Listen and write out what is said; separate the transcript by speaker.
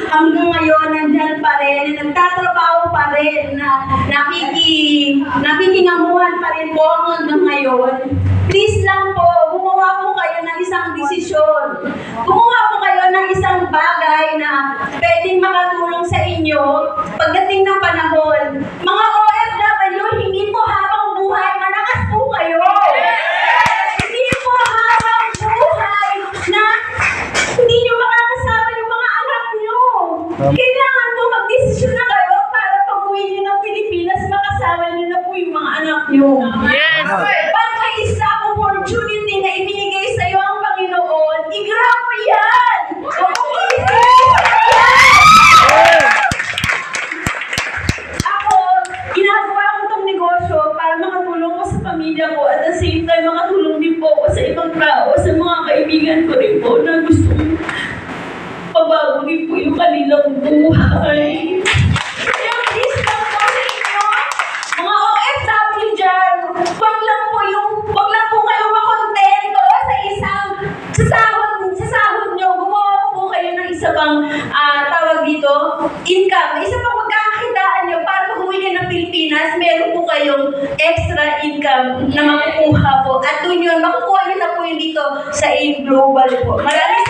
Speaker 1: hanggang ngayon nandyan pa rin, nagtatrabaho pa rin, na nakikingamuhan pa rin po hanggang ngayon. Please lang po, gumawa po kayo ng isang desisyon. Gumawa po kayo ng isang bagay na pwedeng makatulong sa inyo pagdating ng panahon. Mga OFW, hindi po habang buhay, malakas po kayo. Hindi po habang buhay na hindi nyo makakasama yung mga anak nyo. Kailangan po mag-desisyon na kayo para pag-uwi nyo ng Pilipinas, makasama nyo na po yung mga anak nyo.
Speaker 2: Yes!
Speaker 1: Pag may isang opportunity na ibinigay sa iyo ang Panginoon, i-grab mo yan! Ako, ginagawa ko itong negosyo para makatulong ko sa pamilya ko at the same time makatulong din po ako sa ibang tao, sa mga kaibigan ko rin po na gusto pabago din po yung kanilang buhay. Kaya please lang po sa inyo, mga OFW dyan, wag lang po kayo makontento sa sahod nyo. Gumawa po kayo ng isa pang tawag dito, income. Isa pang magkakakitaan nyo para pag-uwi nyo ng Pilipinas, meron po kayong extra income na makukuha po. At doon yun, makukuha nyo na po yun dito sa A Global po. Maraming